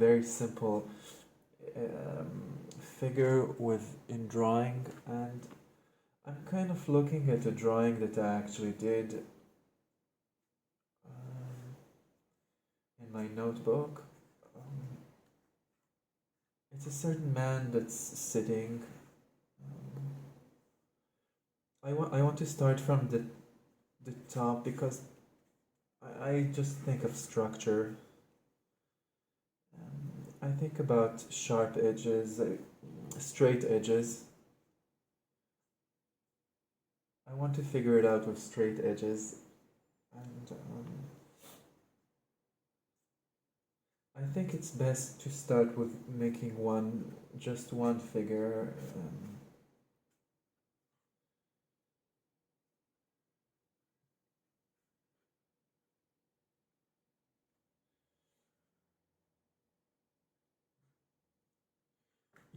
very simple figure with in drawing, and I'm kind of looking at a drawing that I actually did um, in my notebook. Um, it's a certain man that's sitting. Um, I want to start from the top because I just think of structure. I think about sharp edges, straight edges. I want to figure it out with straight edges, and I think it's best to start with making just one figure.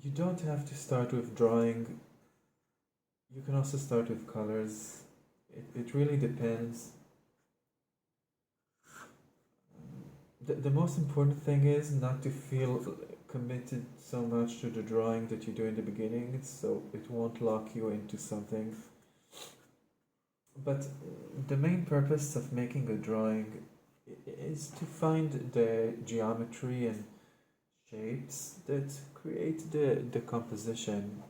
You don't have to start with drawing. You can also start with colors. It really depends. The most important thing is not to feel committed so much to the drawing that you do in the beginning, so it won't lock you into something. But the main purpose of making a drawing is to find the geometry and shapes that create the composition.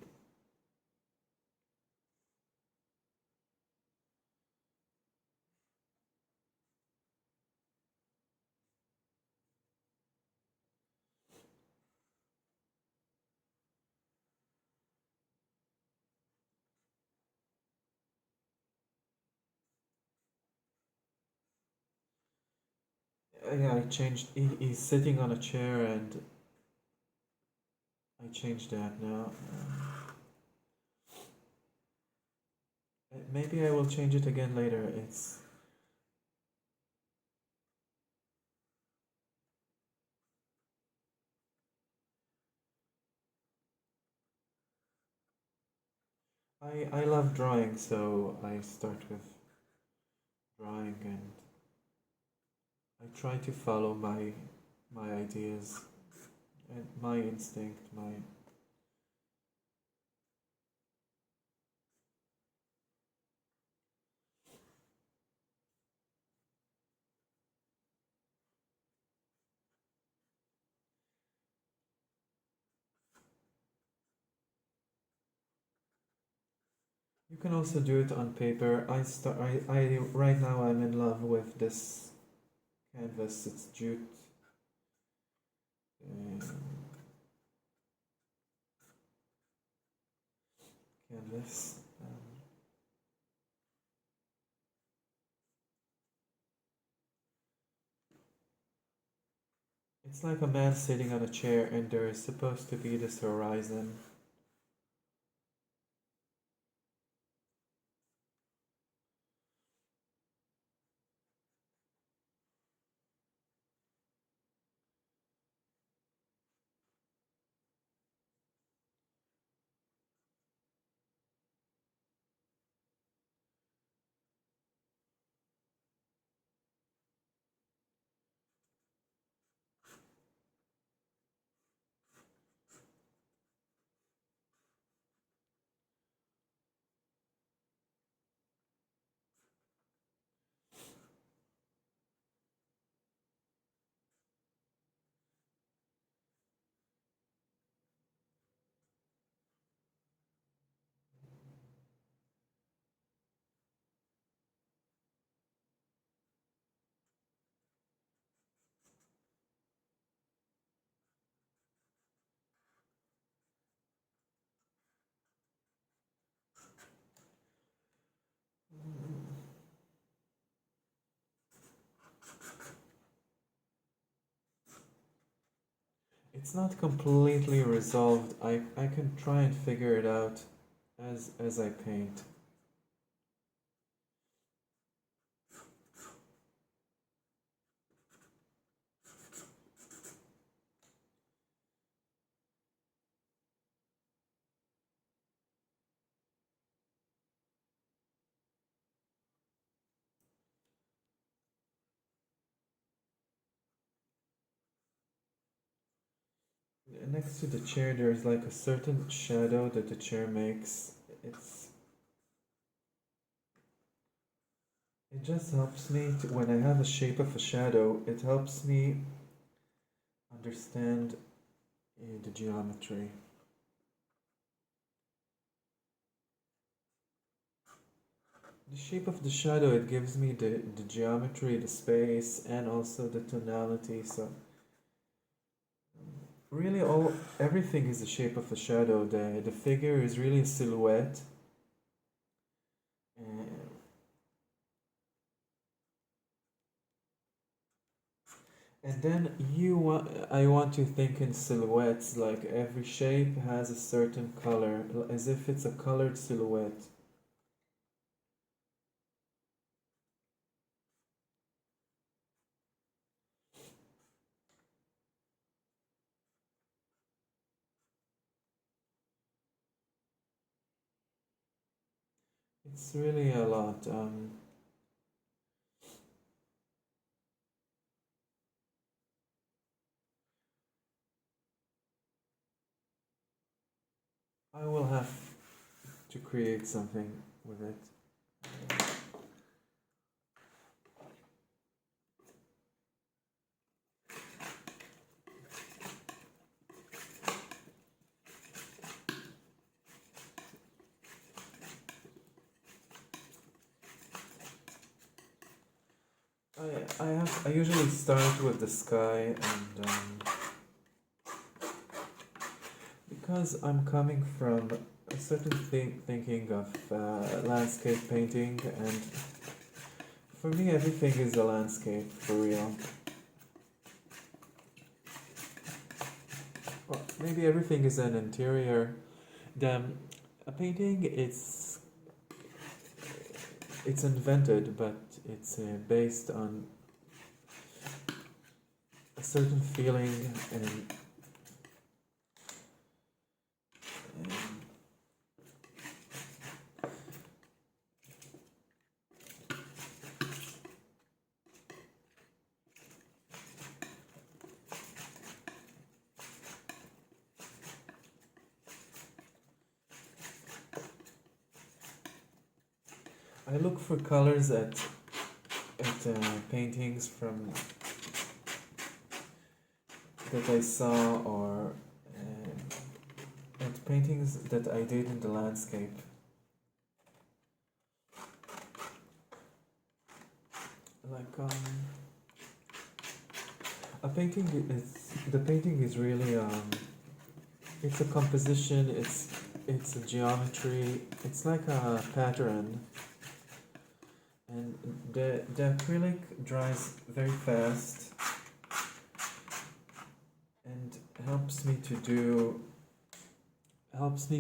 Yeah, I changed. He's sitting on a chair, and I changed that now. Maybe I will change it again later. It's I love drawing, so I start with drawing, and I try to follow my ideas and my instinct. My You can also do it on paper. I right now I'm in love with this canvas. It's jute um, canvas. It's like a man sitting on a chair, and there is supposed to be this horizon. It's not completely resolved. I can try and figure it out as I paint. next to the chair there's like a certain shadow that the chair makes. It's it just helps me to, when I have a shape of a shadow, it helps me understand the geometry. The shape of the shadow, it gives me the geometry, the space, and also the tonality. So really everything is the shape of a shadow. The figure is really a silhouette. And, and then I want to think in silhouettes, like every shape has a certain color, as if it's a colored silhouette. It's really a lot. I will have to create something with it. I usually start with the sky, and because I'm coming from a certain thinking of landscape painting, and for me everything is a landscape for real. Well, maybe everything is an interior. The a painting it's invented, but it's based on a certain feeling, and I look for colors at paintings from that I saw, or at paintings that I did in the landscape. Like a painting is the painting is really it's a composition. It's a geometry. It's like a pattern. And the acrylic dries very fast and helps me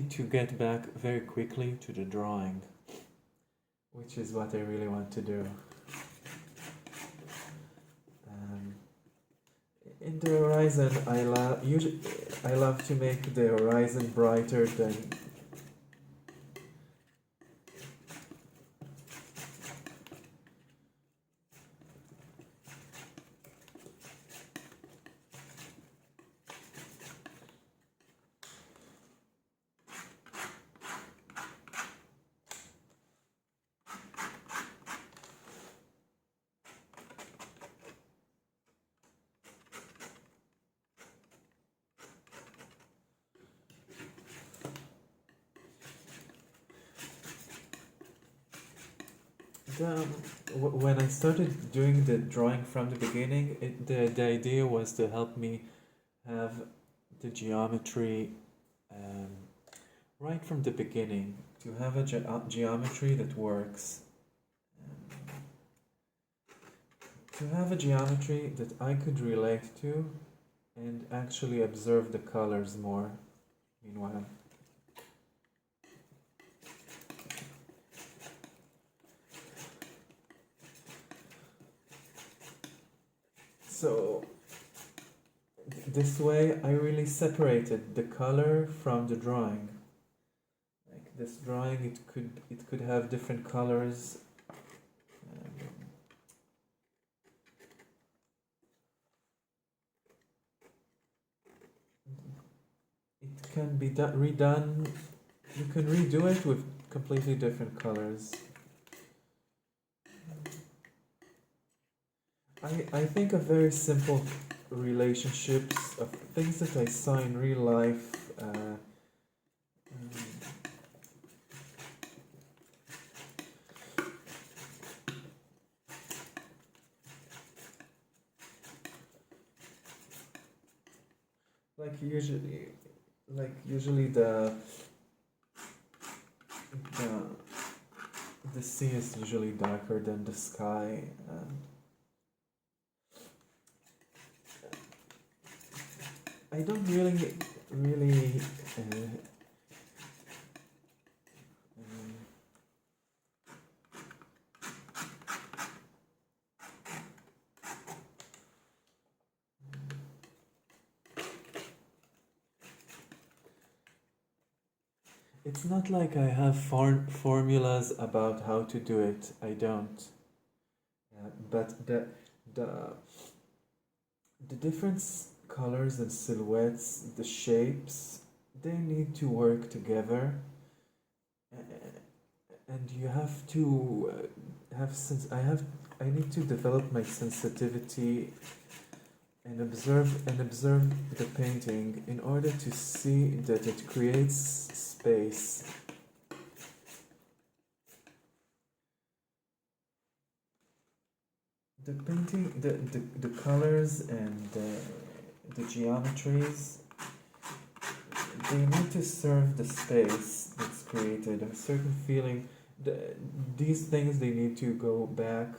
to get back very quickly to the drawing, which is what I really want to do. In the horizon, I love to make the horizon brighter than. When I started doing the drawing from the beginning, the idea was to help me have the geometry um, right from the beginning, to have a geometry that works, um, to have a geometry that I could relate to and actually observe the colors more meanwhile. So this way I really separated the color from the drawing. Like this drawing, it could have different colors. can be redone. You can redo it with completely different colors. I think of very simple relationships, of things that I saw in real life. Like usually the the sea is usually darker than the sky. I don't really. Um, it's not like I have formulas about how to do it. I don't. But the the different colors and silhouettes, the shapes, they need to work together, and you have to have since I need to develop my sensitivity and observe the painting in order to see that it creates space. The painting, the colors and the geometries, they need to serve the space that's created, a certain feeling. These things, they need to go back